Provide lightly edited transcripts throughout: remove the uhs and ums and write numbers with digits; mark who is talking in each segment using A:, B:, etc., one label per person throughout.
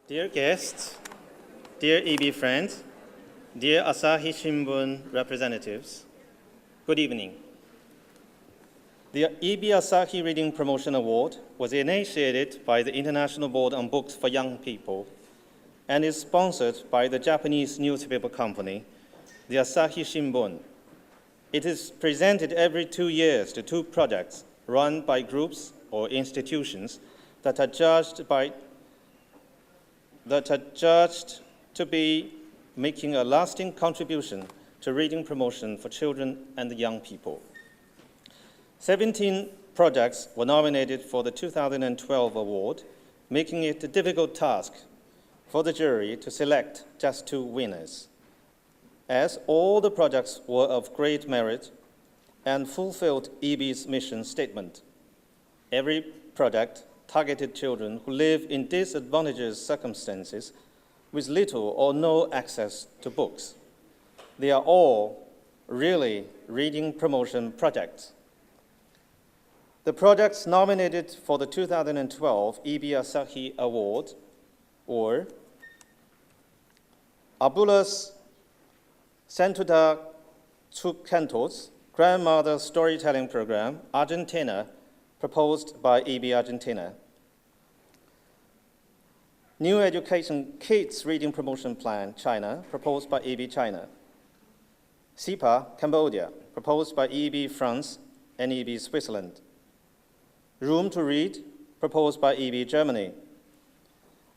A: Dear guests, dear IBBY friends, dear Asahi Shimbun representatives, good evening. The IBBY-Asahi Reading Promotion Award was initiated by the International Board on Books for Young People and is sponsored by the Japanese newspaper company, the Asahi Shimbun. It is presented every 2 years to 2 projects run by groups or institutions that are judged to be making a lasting contribution to reading promotion for children and young people. 17 projects were nominated for the 2012 award, making it a difficult task for the jury to select just 2 winners. As all the projects were of great merit and fulfilled IBBY's mission statement, every project targeted children who live in disadvantaged circumstances with little or no access to books. They are all really reading promotion projects. The projects nominated for the 2012 IBBY-Asahi Award were Abuelas Cuentacuentos, Grandmother Storytelling Program, Argentina, proposed by IBBY Argentina. New Education Kids Reading Promotion Plan, China, proposed by IBBY China. SIPA, Cambodia, proposed by IBBY France and IBBY Switzerland. Room to Read, proposed by IBBY Germany.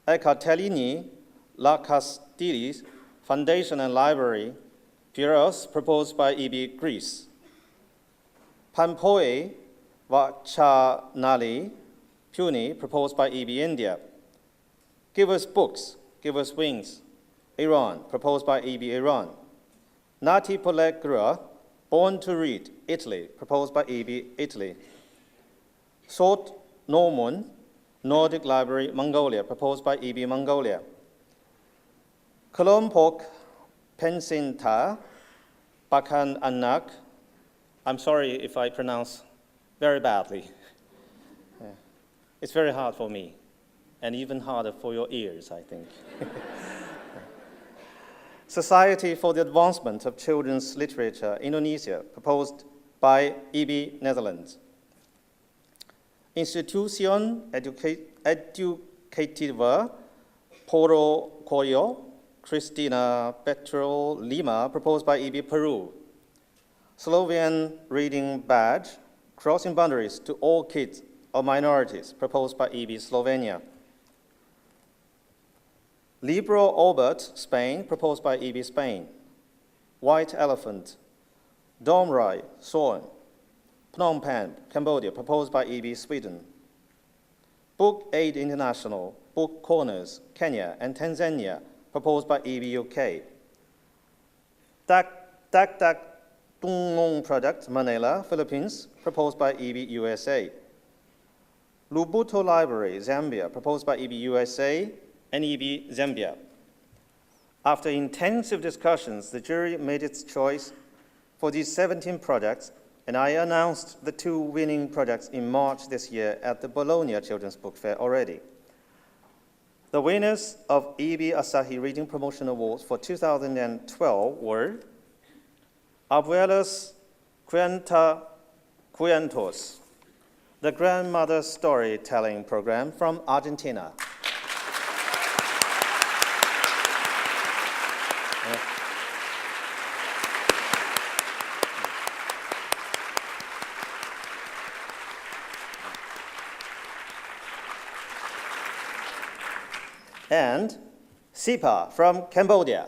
A: Eccartellini La Castillis Foundation and Library, Piraeus, proposed by IBBY Greece. Pampoi Vachanali Pune, proposed by IBBY India. Give Us Books, Give Us Wings, Iran, proposed by IBBY Iran. Nati Pollegrua, Born to Read, Italy, proposed by IBBY Italy. Sort Normun, Nordic Library, Mongolia, proposed by IBBY Mongolia. Kelompok Pensinta Bakan Anak, I'm sorry if I pronounce very badly. It's very hard for me, and even harder for your ears, I think. Society for the Advancement of Children's Literature, Indonesia, proposed by IBBY Netherlands. Institución Educativa Poro Coyo, Cristina Petro Lima, proposed by IBBY Peru. Slovenian Reading Badge, Crossing Boundaries to All Kids of Minorities, proposed by IBBY Slovenia. Libro Obert, Spain, proposed by IBBY Spain. White Elephant, Dom Rai, Sorn, Phnom Penh, Cambodia, proposed by IBBY Sweden. Book Aid International, Book Corners, Kenya and Tanzania, proposed by IBBY UK. Tak Tungong Project, Manila, Philippines, proposed by IBBY USA. Lubuto Library, Zambia, proposed by IBBY USA and IBBY Zambia. After intensive discussions, the jury made its choice for these 17 projects, and I announced the 2 winning projects in March this year at the Bologna Children's Book Fair already. The winners of IBBY-Asahi Reading Promotion Awards for 2012 were Abuelas Cuentacuentos, the Grandmother Storytelling Program from Argentina. And SIPA from Cambodia.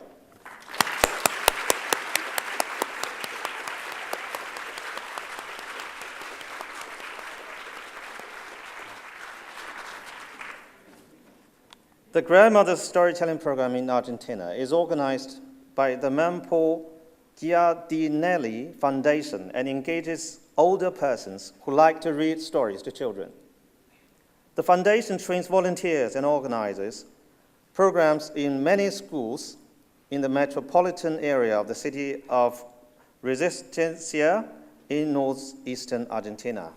A: The Grandmother Storytelling Program in Argentina is organized by the Mempo Giardinelli Foundation and engages older persons who like to read stories to children. The foundation trains volunteers and organizes programs in many schools in the metropolitan area of the city of Resistencia in northeastern Argentina.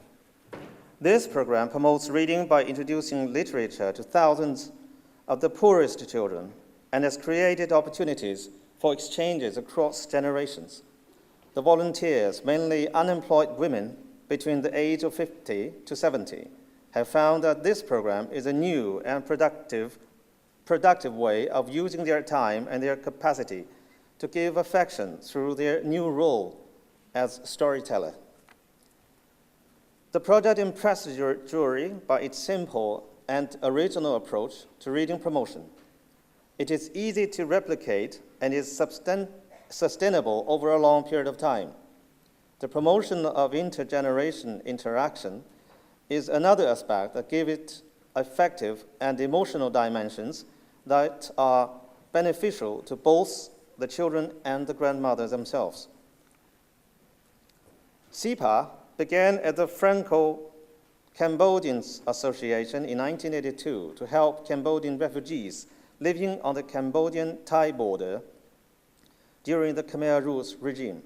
A: This program promotes reading by introducing literature to thousands of the poorest children and has created opportunities for exchanges across generations. The volunteers, mainly unemployed women between the age of 50 to 70, have found that this program is a new and productive way of using their time and their capacity to give affection through their new role as storyteller. The project impressed the jury by its simple and original approach to reading promotion. It is easy to replicate and is sustainable over a long period of time. The promotion of intergeneration interaction is another aspect that gives it affective and emotional dimensions that are beneficial to both the children and the grandmothers themselves. SIPA began at the Franco-Cambodian Association in 1982 to help Cambodian refugees living on the Cambodian-Thai border during the Khmer Rouge regime.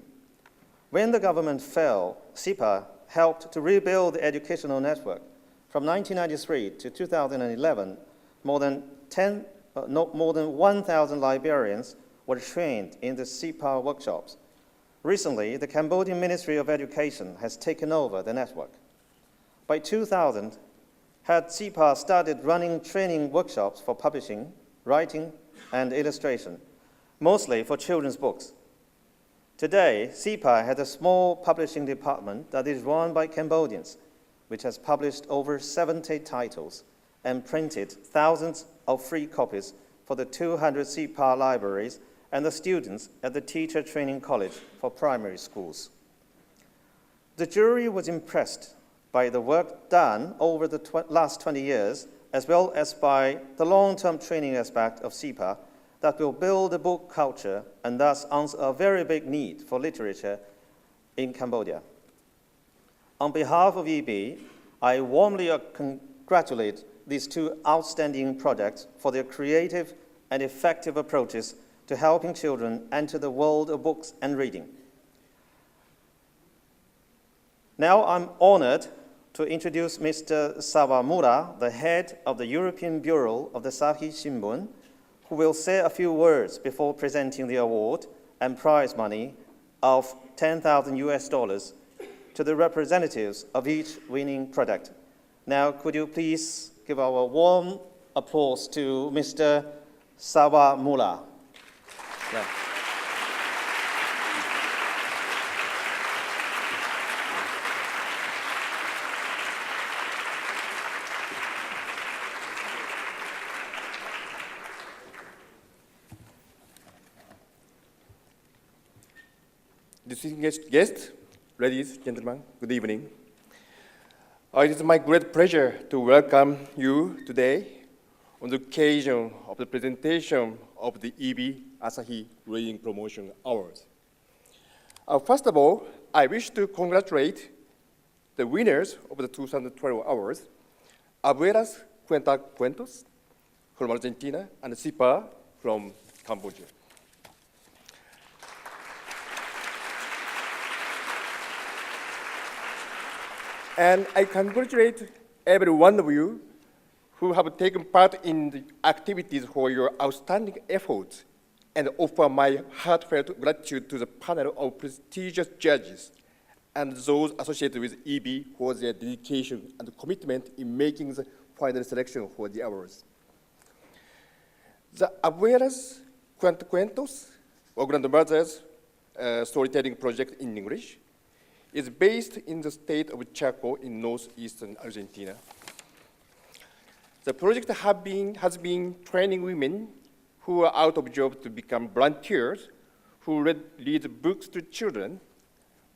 A: When the government fell, SIPA helped to rebuild the educational network. From 1993 to 2011, more than 1,000 librarians were trained in the SIPA workshops. Recently, the Cambodian Ministry of Education has taken over the network. By 2000, had SIPA started running training workshops for publishing, writing, and illustration, mostly for children's books. Today, SIPA has a small publishing department that is run by Cambodians, which has published over 70 titles and printed thousands of free copies for the 200 SIPA libraries and the students at the Teacher Training College for primary schools. The jury was impressed by the work done over the last 20 years, as well as by the long-term training aspect of SIPA that will build a book culture and thus answer a very big need for literature in Cambodia. On behalf of IBBY, I warmly congratulate these two outstanding projects for their creative and effective approaches to helping children enter the world of books and reading. Now I'm honored to introduce Mr. Sawamura, the head of the European Bureau of the Asahi Shimbun, who will say a few words before presenting the award and prize money of $10,000 to the representatives of each winning product. Now, could you please give our warm applause to Mr. Sawamura. Yeah.
B: Distinguished guests, ladies and gentlemen, good evening. It is my great pleasure to welcome you today on the occasion of the presentation of the IBBY-Asahi Reading Promotion Awards. First of all, I wish to congratulate the winners of the 2012 awards, Abuelas, Cuentacuentos from Argentina, and SIPA from Cambodia. And I congratulate every one of you who have taken part in the activities for your outstanding efforts, and offer my heartfelt gratitude to the panel of prestigious judges and those associated with IBBY for their dedication and commitment in making the final selection for the awards. The Abuelas Cuentacuentos, or Grandmothers Storytelling Project in English, is based in the state of Chaco in northeastern Argentina. The project has been training women who are out of job to become volunteers who read books to children,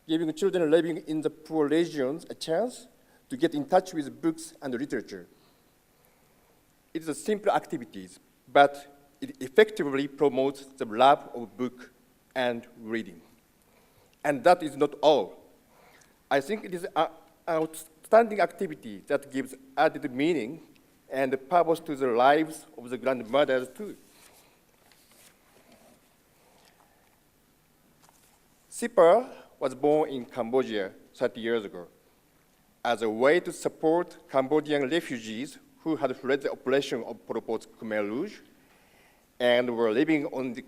B: giving children living in the poor regions a chance to get in touch with books and literature. It is a simple activity, but it effectively promotes the love of book and reading. And that is not all. I think it is an outstanding activity that gives added meaning and purpose to the lives of the grandmothers too. SIPA was born in Cambodia 30 years ago as a way to support Cambodian refugees who had fled the oppression of Pol Pot's Khmer Rouge and were living on the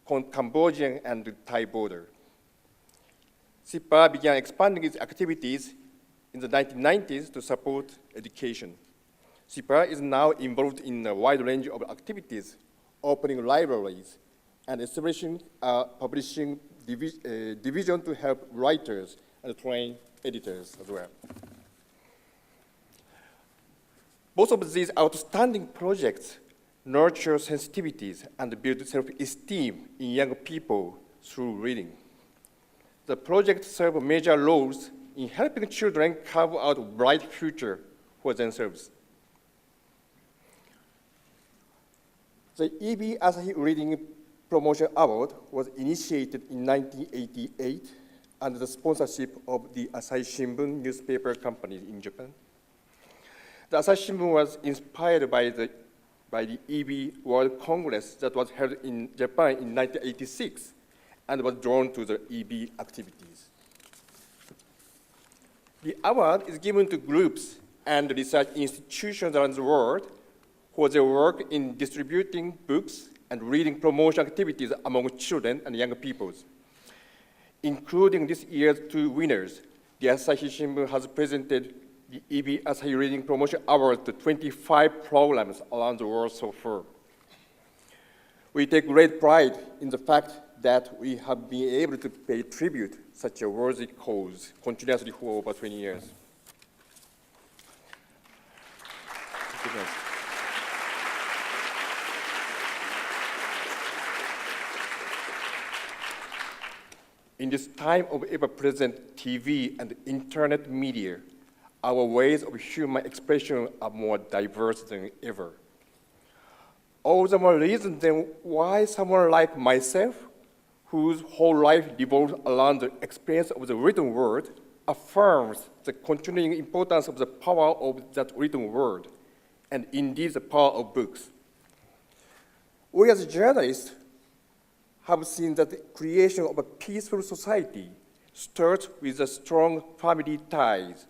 B: Cambodian and Thai border. SIPA began expanding its activities in the 1990s to support education. SIPA is now involved in a wide range of activities, opening libraries and establishing a publishing division to help writers and train editors as well. Both of these outstanding projects nurture sensitivities and build self-esteem in young people through reading. The projects serve major roles in helping children carve out a bright future for themselves. The IBBY-Asahi Reading Promotion Award was initiated in 1988 under the sponsorship of the Asahi Shimbun newspaper company in Japan. The Asahi Shimbun was inspired by the IBBY World Congress that was held in Japan in 1986 and was drawn to the IBBY activities. The award is given to groups and research institutions around the world for their work in distributing books and reading promotion activities among children and young people. Including this year's two winners, the Asahi Shimbun has presented the IBBY-Asahi Reading Promotion Award to 25 programs around the world so far. We take great pride in the fact that we have been able to pay tribute to such a worthy cause continuously for over 20 years. In this time of ever-present TV and internet media, our ways of human expression are more diverse than ever. All the more reason then why someone like myself, whose whole life revolves around the experience of the written word, affirms the continuing importance of the power of that written word, and indeed the power of books. We as journalists have seen that the creation of a peaceful society starts with the strong family ties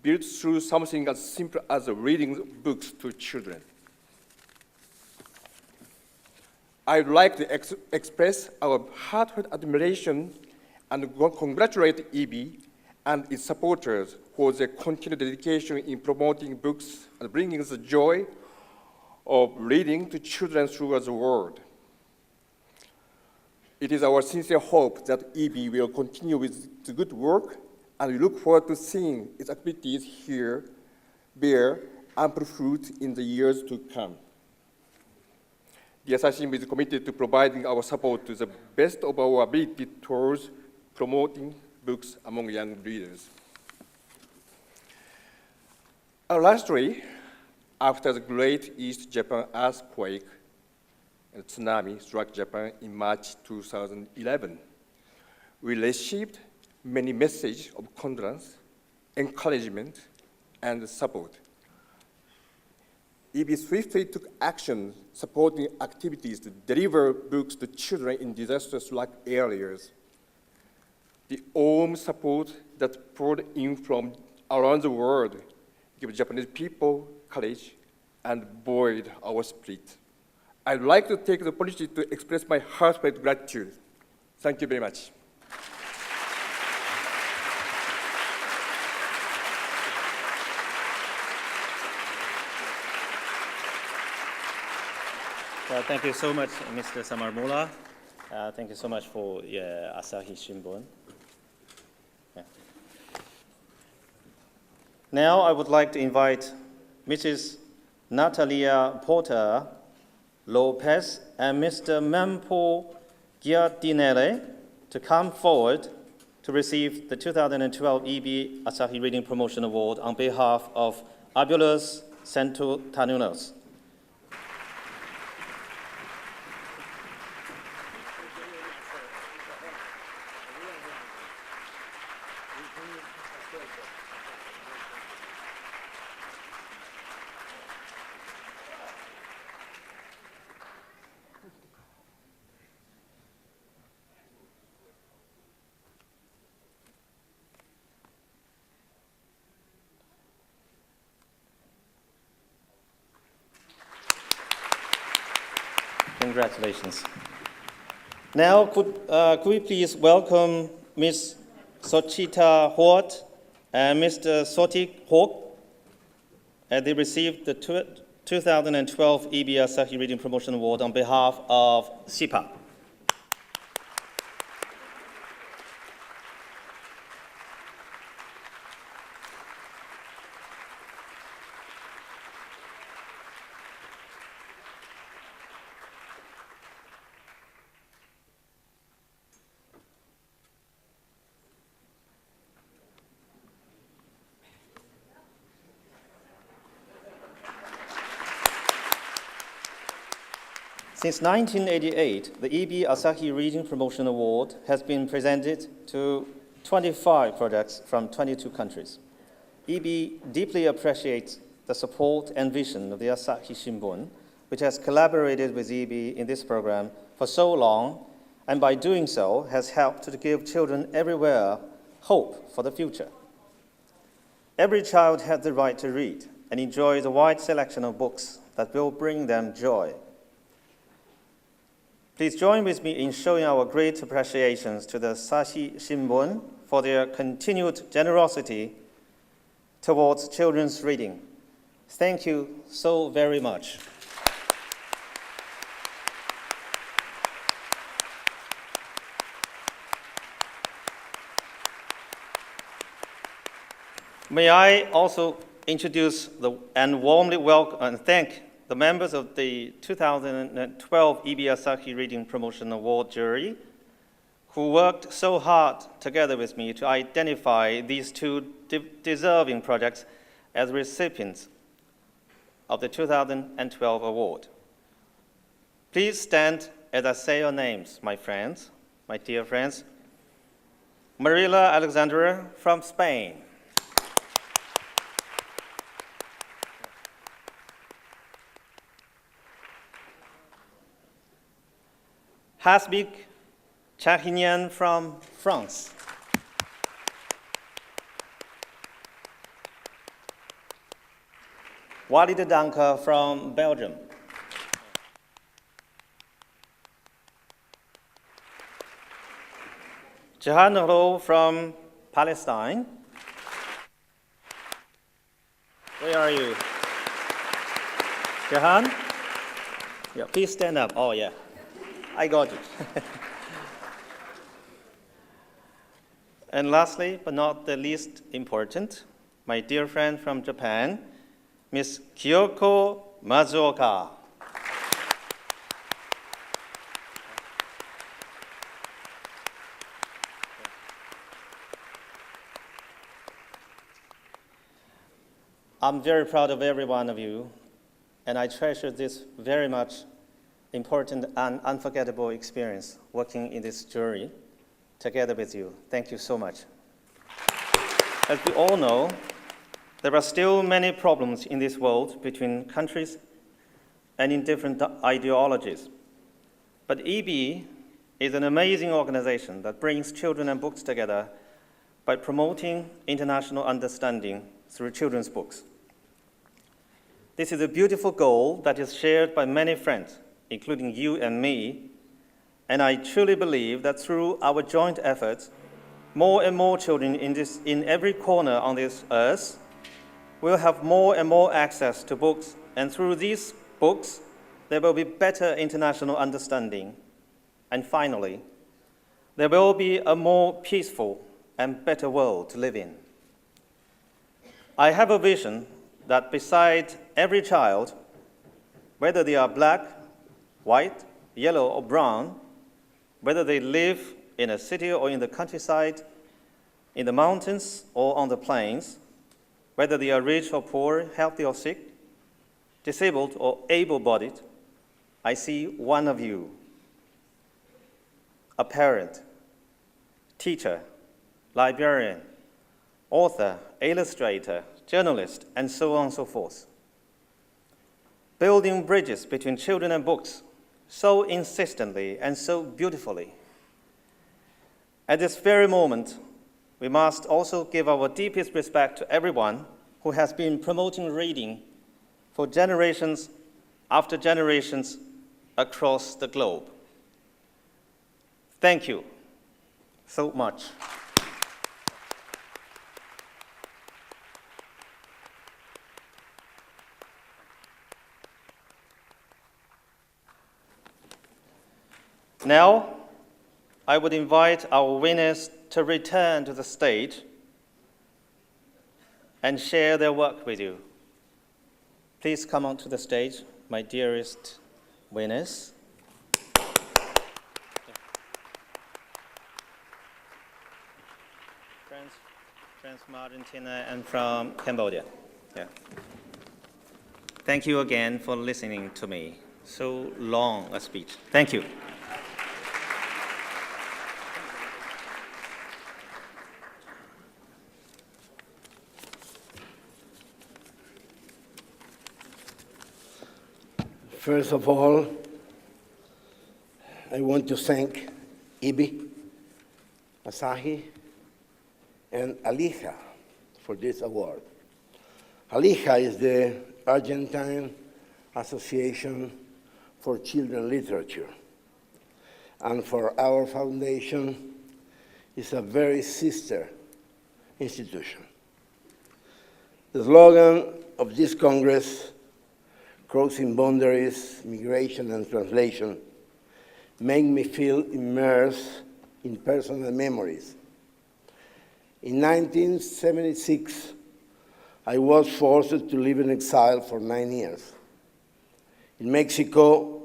B: built through something as simple as reading books to children. I'd like to express our heartfelt admiration and congratulate IBBY and its supporters for their continued dedication in promoting books and bringing the joy of reading to children throughout the world. It is our sincere hope that IBBY will continue with the good work, and we look forward to seeing its activities here bear ample fruit in the years to come. The Asahi Shimbun is committed to providing our support to the best of our ability towards promoting books among young readers. Lastly, after the Great East Japan earthquake and tsunami struck Japan in March 2011, we received many messages of condolence, encouragement, and support. IBBY swiftly took action supporting activities to deliver books to children in disaster-struck areas. The warm support that poured in from around the world gave Japanese people courage and buoyed our spirit. I'd like to take the opportunity to express my heartfelt gratitude. Thank you very much.
A: Well, thank you so much, Mr. Sawamura. Thank you so much for Asahi Shimbun. Yeah. Now I would like to invite Mrs. Natalia Porter Lopez and Mr. Mempo Giardinelli to come forward to receive the 2012 IBBY-Asahi Reading Promotion Award on behalf of Abuelas Centurtanunos. Congratulations. Now, could we please welcome Ms. Sochita Huot and Mr. Sotik Hok as they received the 2012 IBBY-Asahi Reading Promotion Award on behalf of SIPA. Since 1988, the IBBY-Asahi Reading Promotion Award has been presented to 25 projects from 22 countries. IBBY deeply appreciates the support and vision of the Asahi Shimbun, which has collaborated with IBBY in this program for so long, and by doing so has helped to give children everywhere hope for the future. Every child has the right to read and enjoy the wide selection of books that will bring them joy. Please join with me in showing our great appreciations to the Asahi Shimbun for their continued generosity towards children's reading. Thank you so very much. May I also introduce and warmly welcome and thank the members of the 2012 IBBY-Asahi Reading Promotion Award jury who worked so hard together with me to identify these two deserving projects as recipients of the 2012 award. Please stand as I say your names, my friends, my dear friends. Marila Alexandra from Spain. Hasbik Chahinian from France. Walid Danka from Belgium. Jahan Ro from Palestine. Where are you? Jahan? Yeah, please stand up. Oh, yeah. I got it. And lastly, but not the least important, my dear friend from Japan, Ms. Kyoko Mazuoka. I'm very proud of every one of you, and I treasure this very much important and unforgettable experience working in this jury together with you. Thank you so much. As we all know, there are still many problems in this world between countries and in different ideologies. But IBBY is an amazing organization that brings children and books together by promoting international understanding through children's books. This is a beautiful goal that is shared by many friends, including you and me, and I truly believe that through our joint efforts, more and more children in every corner on this earth will have more and more access to books, and through these books, there will be better international understanding. And finally, there will be a more peaceful and better world to live in. I have a vision that beside every child, whether they are black, white, yellow, or brown, whether they live in a city or in the countryside, in the mountains or on the plains, whether they are rich or poor, healthy or sick, disabled or able-bodied, I see one of you, a parent, teacher, librarian, author, illustrator, journalist, and so on and so forth. Building bridges between children and books so insistently and so beautifully. At this very moment, we must also give our deepest respect to everyone who has been promoting reading for generations after generations across the globe. Thank you so much. Now, I would invite our winners to return to the stage and share their work with you. Please come onto the stage, my dearest winners. Friends from Argentina and from Cambodia. Yeah. Thank you again for listening to me. So long a speech. Thank you.
C: First of all, I want to thank IBBY-Asahi and Alija for this award. Alija is the Argentine Association for Children Literature, and for our foundation, it's a very sister institution. The slogan of this Congress, Crossing Boundaries, Migration and Translation, make me feel immersed in personal memories. In 1976, I was forced to live in exile for 9 years. In Mexico,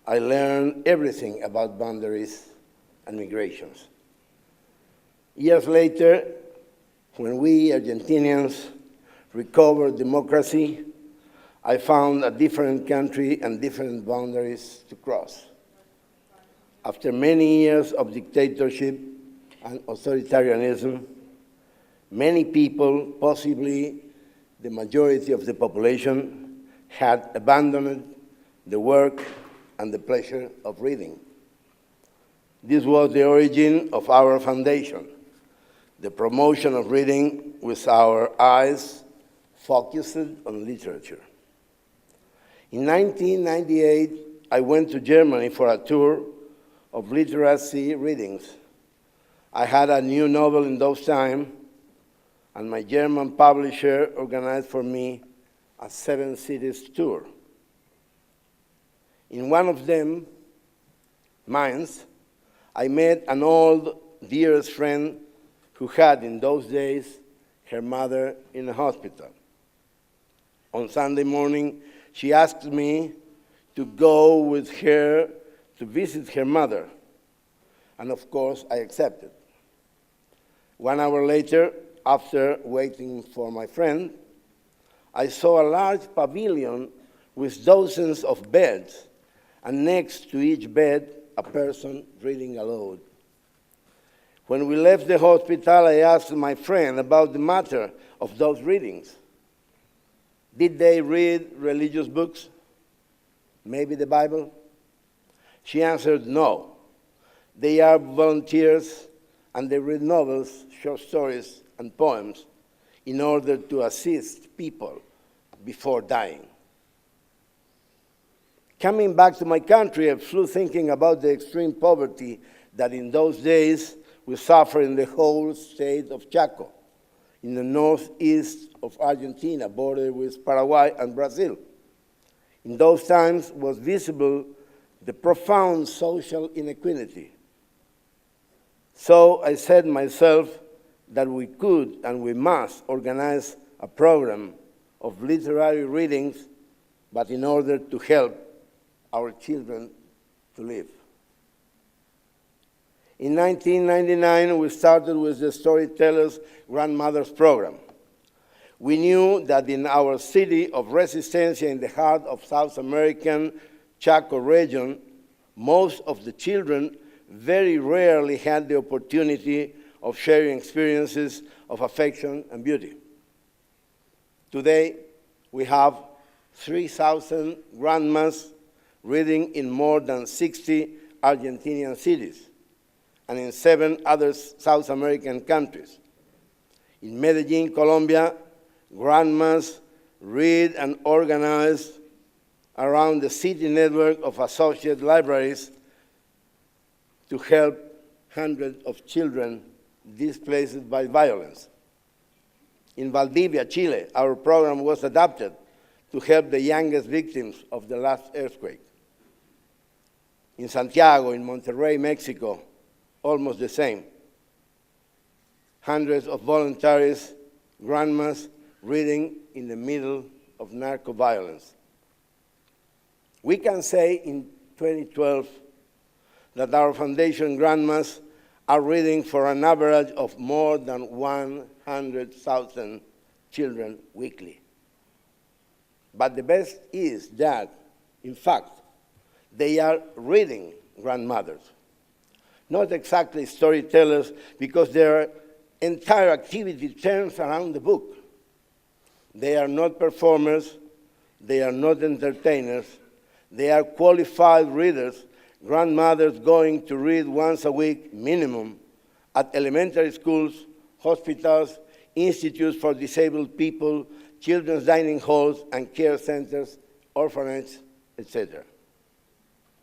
C: I learned everything about boundaries and migrations. Years later, when we Argentinians recovered democracy, I found a different country and different boundaries to cross. After many years of dictatorship and authoritarianism, many people, possibly the majority of the population, had abandoned the work and the pleasure of reading. This was the origin of our foundation, the promotion of reading with our eyes focused on literature. In 1998, I went to Germany for a tour of literacy readings. I had a new novel in those times, and my German publisher organized for me a 7-cities tour. In one of them, Mainz, I met an old, dearest friend who had, in those days, her mother in a hospital. On Sunday morning, she asked me to go with her to visit her mother, and of course, I accepted. 1 hour later, after waiting for my friend, I saw a large pavilion with dozens of beds, and next to each bed, a person reading aloud. When we left the hospital, I asked my friend about the matter of those readings. Did they read religious books? Maybe the Bible? She answered, no. They are volunteers, and they read novels, short stories, and poems in order to assist people before dying. Coming back to my country, I flew thinking about the extreme poverty that in those days we suffered in the whole state of Chaco, in the northeast of Argentina, bordered with Paraguay and Brazil. In those times was visible the profound social inequality. So I said myself that we could and we must organize a program of literary readings, but in order to help our children to live. In 1999, we started with the Storytellers Grandmothers Program. We knew that in our city of Resistencia, in the heart of South American Chaco region, most of the children very rarely had the opportunity of sharing experiences of affection and beauty. Today, we have 3,000 grandmas reading in more than 60 Argentinian cities and in 7 other South American countries. In Medellin, Colombia, grandmas read and organize around the city network of associate libraries to help hundreds of children displaced by violence. In Valdivia, Chile, our program was adapted to help the youngest victims of the last earthquake. In Santiago, in Monterrey, Mexico, almost the same. Hundreds of voluntaries, grandmas, reading in the middle of narco-violence. We can say in 2012 that our foundation grandmas are reading for an average of more than 100,000 children weekly. But the best is that, in fact, they are reading grandmothers. Not exactly storytellers, because their entire activity turns around the book. They are not performers, they are not entertainers, they are qualified readers, grandmothers going to read once a week minimum at elementary schools, hospitals, institutes for disabled people, children's dining halls and care centers, orphanages, etc.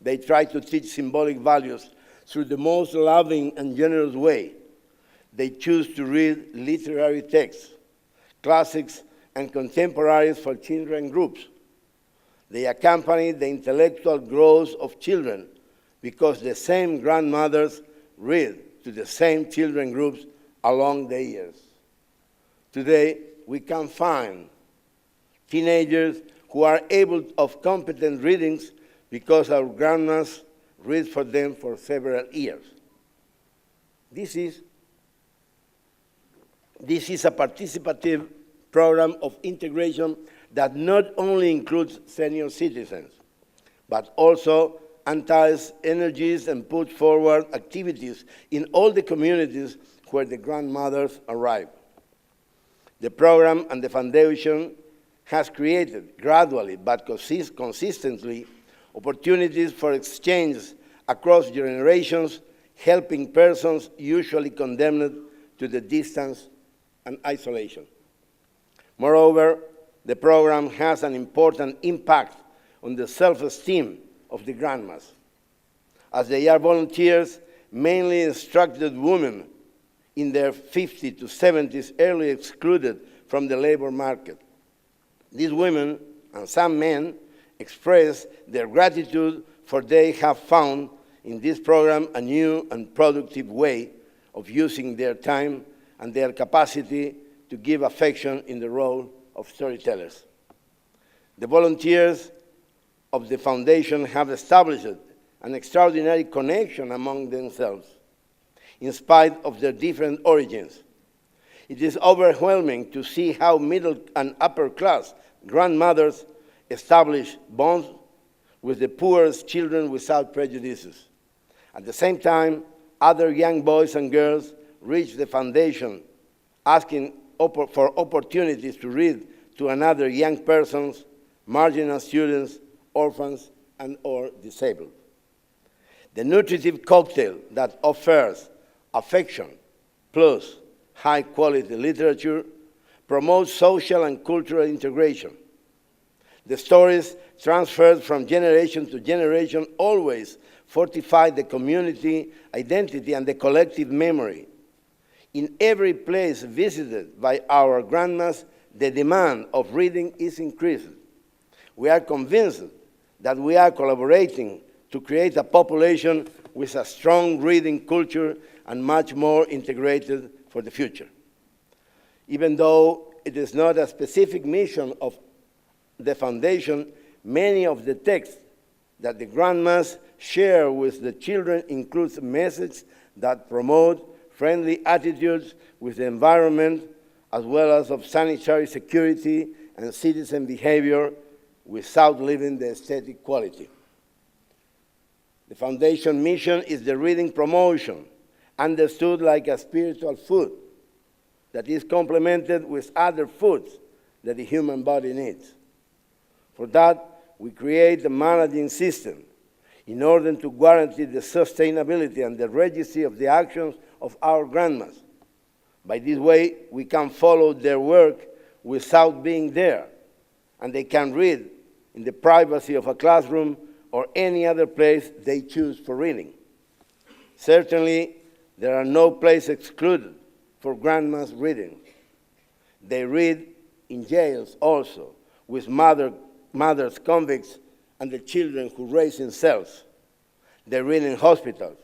C: They try to teach symbolic values through the most loving and generous way. They choose to read literary texts, classics, and contemporaries for children groups. They accompany the intellectual growth of children because the same grandmothers read to the same children groups along the years. Today, we can find teenagers who are able of competent readings because our grandmas read for them for several years. This is a participative program of integration that not only includes senior citizens, but also ties energies and puts forward activities in all the communities where the grandmothers arrive. The program and the foundation has created gradually but consistently opportunities for exchange across generations, helping persons usually condemned to the distance and isolation. Moreover, the program has an important impact on the self-esteem of the grandmas, as they are volunteers, mainly instructed women in their 50s to 70s, early excluded from the labor market. These women, and some men, express their gratitude for they have found in this program a new and productive way of using their time and their capacity to give affection in the role of storytellers. The volunteers of the foundation have established an extraordinary connection among themselves, in spite of their different origins. It is overwhelming to see how middle and upper class grandmothers establish bonds with the poorest children without prejudices. At the same time, other young boys and girls reach the foundation asking for opportunities to read to another young persons, marginal students, orphans, and or disabled. The nutritive cocktail that offers affection plus high-quality literature promotes social and cultural integration. The stories transferred from generation to generation always fortify the community identity and the collective memory. In every place visited by our grandmas, the demand of reading is increasing. We are convinced that we are collaborating to create a population with a strong reading culture and much more integrated for the future. Even though it is not a specific mission of the foundation, many of the texts that the grandmas share with the children includes messages that promote friendly attitudes with the environment, as well as of sanitary security and citizen behavior without leaving the aesthetic quality. The foundation mission is the reading promotion, understood like a spiritual food that is complemented with other foods that the human body needs. For that, we create a managing system in order to guarantee the sustainability and the registry of the actions of our grandmas. By this way, we can follow their work without being there, and they can read in the privacy of a classroom or any other place they choose for reading. Certainly, there are no places excluded for grandmas reading. They read in jails also, with mothers convicts and the children who raise in cells. They read in hospitals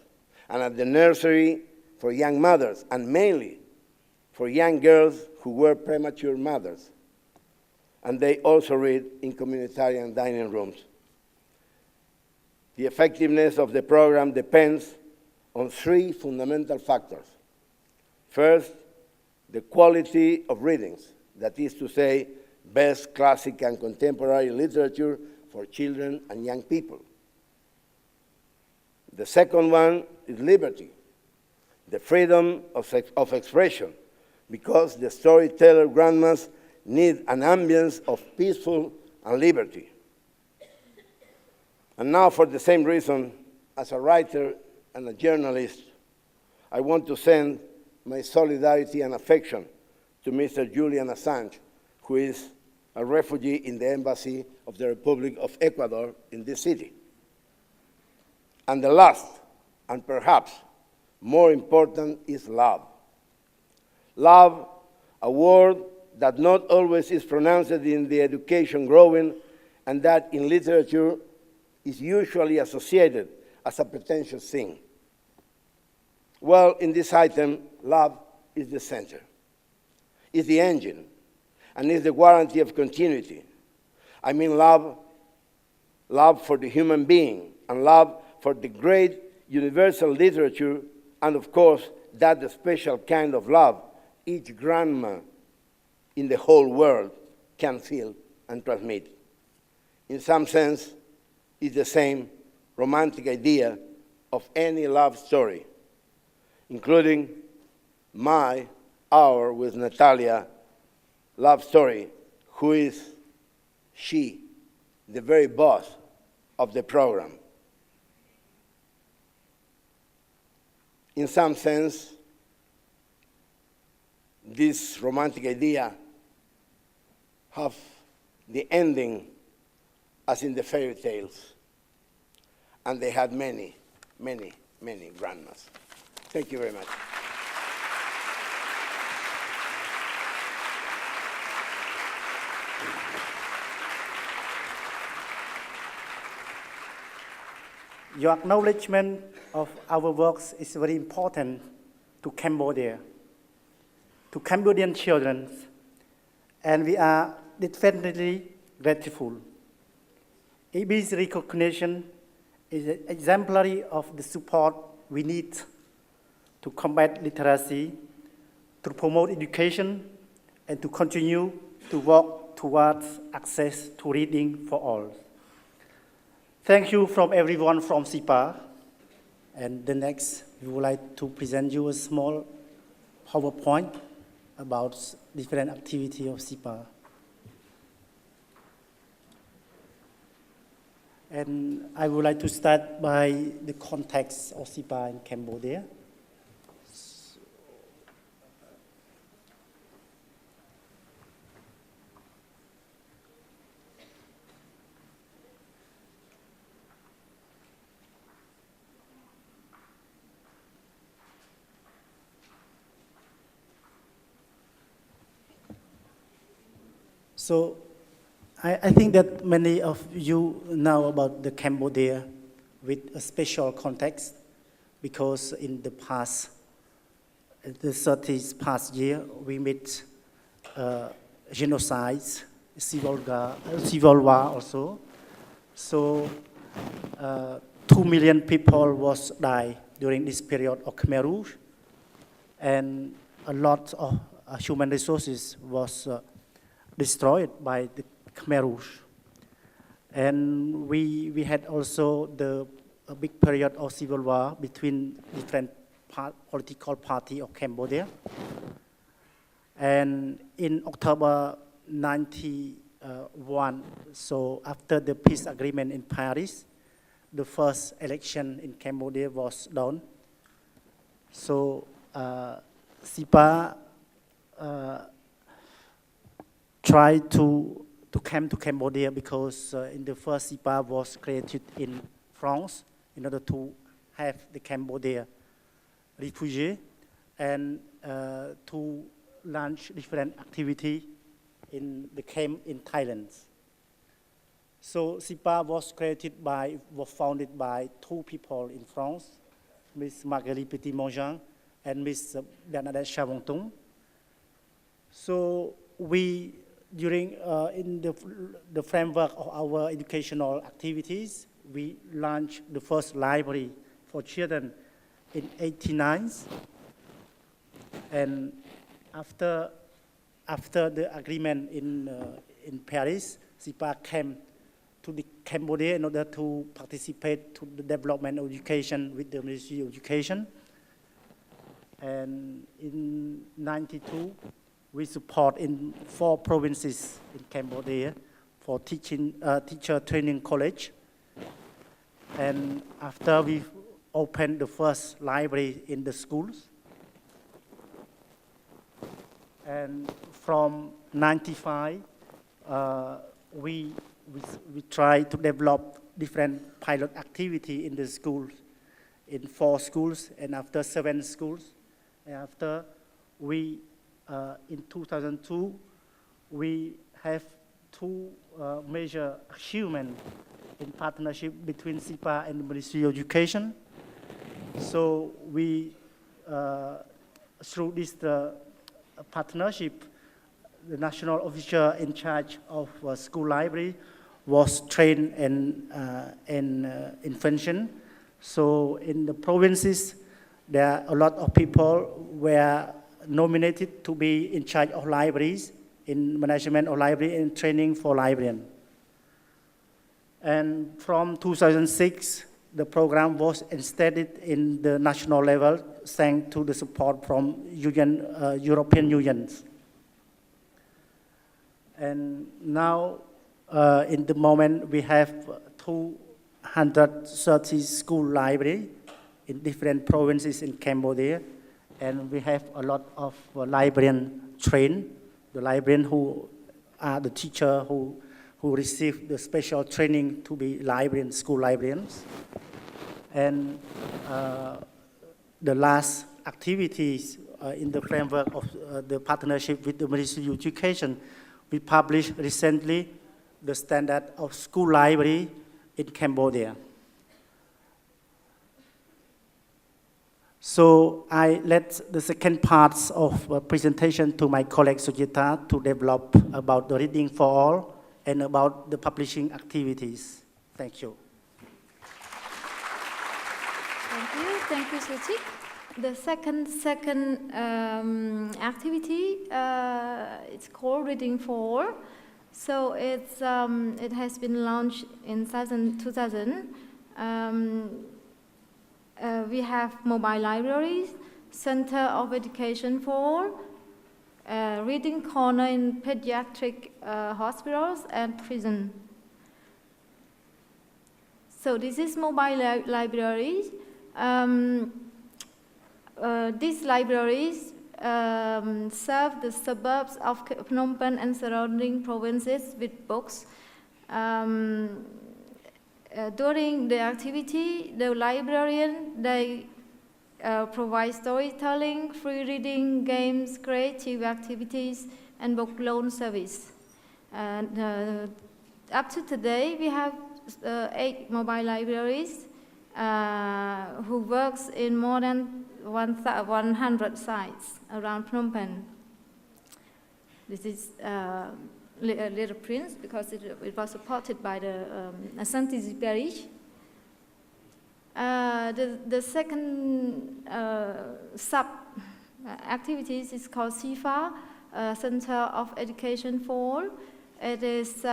C: and at the nursery for young mothers, and mainly for young girls who were premature mothers. And they also read in communitarian dining rooms. The effectiveness of the program depends on three fundamental factors. First, the quality of readings, that is to say, best classic and contemporary literature for children and young people. The second one is liberty, the freedom of expression, because the storyteller grandmas need an ambience of peaceful and liberty. And now, for the same reason, as a writer and a journalist, I want to send my solidarity and affection to Mr. Julian Assange, who is a refugee in the embassy of the Republic of Ecuador in this city. And the last, and perhaps more important, is love. Love, a word that not always is pronounced in the education growing, and that in literature is usually associated as a pretentious thing. Well, in this item, love is the center, is the engine, and is the guarantee of continuity. I mean love for the human being, and love for the great universal literature, and of course, that special kind of love each grandma in the whole world can feel and transmit. In some sense, it's the same romantic idea of any love story, including our with Natalia love story, who is she, the very boss of the program. In some sense, this romantic idea have the ending as in the fairy tales, and they had many, many, many grandmas. Thank you very much.
D: Your acknowledgement of our works is very important to Cambodia, to Cambodian children, and we are definitely grateful. IBBY's recognition is exemplary of the support we need to combat literacy, to promote education, and to continue to work towards access to reading for all. Thank you from everyone from SIPA. And the next, we would like to present you a small PowerPoint about different activity of SIPA. And I would like to start by the context of SIPA in Cambodia. So I think that many of you know about the Cambodia with a special context, because in the past, the 30s past year, we met genocides, civil war also. So 2 million people was died during this period of Khmer Rouge, and a lot of human resources was destroyed by the Khmer Rouge. And we had also a big period of civil war between different political parties of Cambodia. And in October 91, so after the peace agreement in Paris, the first election in Cambodia was done. So SIPA try to to come to Cambodia because in the first SIPA was created in France in order to have the Cambodia refugee and to launch different activity in the camp in Thailand. So SIPA was founded by two people in France, Ms. Marguerite Petit-Mongean and Ms. Bernadette Chavonton. So we, in the framework of our educational activities, we launched the first library for children in 1989. And after the agreement in Paris, SIPA came to Cambodia in order to participate to the development of education with the Ministry of Education. And in 1992, we support in 4 provinces in Cambodia for teacher training college. And after we opened the first library in the schools, and from 1995, we try to develop different pilot activity in the schools, in 4 schools, and after 7 schools. And after we, in 2002, we have 2 major achievements in partnership between SIPA and the Ministry of Education. So we, through this partnership, the national officer in charge of school library was trained in function. So in the provinces, there are a lot of people were nominated to be in charge of libraries, in management of library and training for librarians. And from 2006, the program was extended in the national level thanks to the support from European Union. And now, in the moment, we have 230 school libraries in different provinces in Cambodia, and we have a lot of librarians trained, the librarians who are the teacher who receive the special training to be librarians, school librarians. And the last activities in the framework of the partnership with the Ministry of Education, we published recently the standard of school library in Cambodia. So I let the second parts of the presentation to my colleague Sujita to develop about the reading for all and about the publishing activities. Thank you.
E: Thank you, Suchik. The second activity, it's called Reading for All. So it has been launched in 2000. We have mobile libraries, Center of Education for All, Reading Corner in pediatric hospitals and prison. So this is mobile libraries. These libraries serve the suburbs of Phnom Penh and surrounding provinces with books. During the activity, the librarian, they provide storytelling, free reading, games, creative activities, and book loan service. And up to today, we have 8 mobile libraries who works in more than 100 sites around Phnom Penh. This is Little Prince because it was supported by the Ashanti Parish. The second sub-activities is called CIFA, Center of Education for All. It is,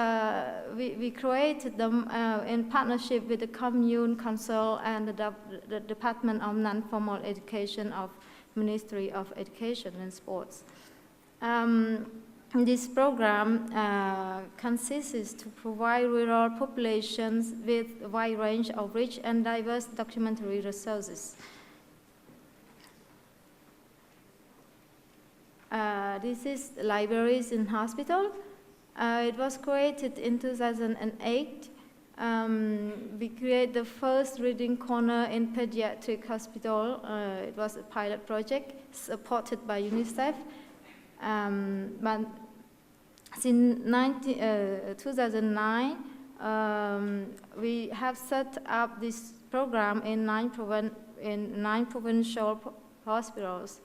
E: we created them in partnership with the Commune Council and the Department of Non-Formal Education of Ministry of Education and Sports. This program consists to provide rural populations with a wide range of rich and diverse documentary resources. This is libraries in hospital. It was created in 2008. We created the first reading corner in pediatric hospital. It was a pilot project supported by UNICEF. But since 2009, we have set up this program in nine provincial hospitals.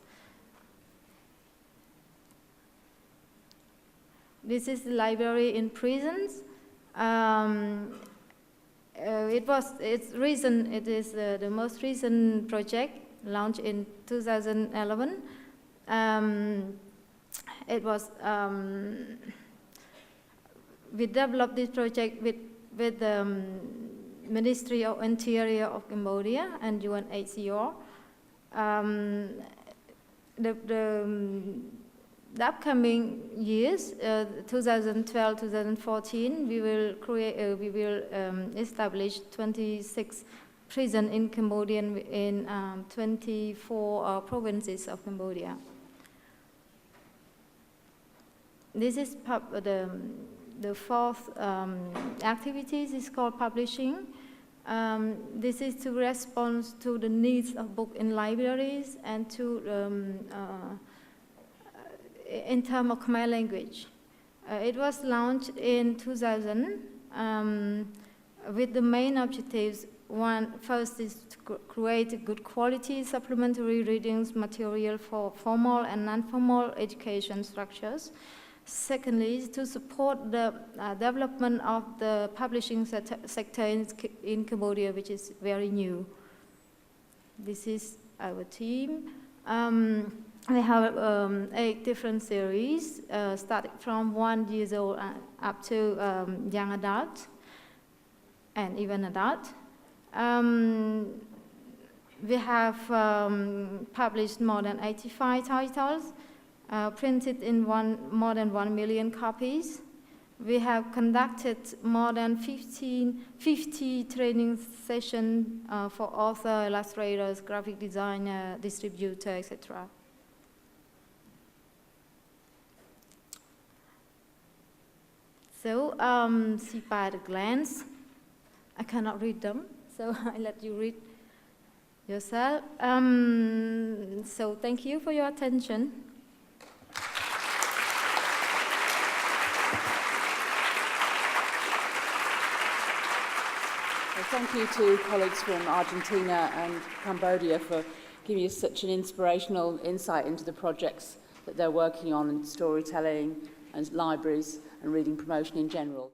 E: This is the library in prisons. It is the most recent project launched in 2011. We developed this project with the Ministry of Interior of Cambodia and UNHCR. The upcoming years, 2012-2014, we will establish 26 prisons in Cambodia in 24 provinces of Cambodia. This is the fourth activity is called publishing. This is to respond to the needs of books in libraries and to in terms of Khmer language. It was launched in 2000 with the main objectives. First is to create good quality supplementary readings material for formal and non-formal education structures. Secondly, is to support the development of the publishing sector in Cambodia, which is very new. This is our team. We have 8 different series, starting from 1 year old up to young adult and even adult. We have published more than 85 titles, printed in more than 1 million copies. We have conducted more than 50 training sessions for author, illustrators, graphic designer, distributor, etc. So, see by the glance, I cannot read them, so I let you read yourself. So thank you for your attention.
F: Well, thank you to colleagues from Argentina and Cambodia for giving us such an inspirational insight into the projects that they're working on in storytelling and libraries and reading promotion in general.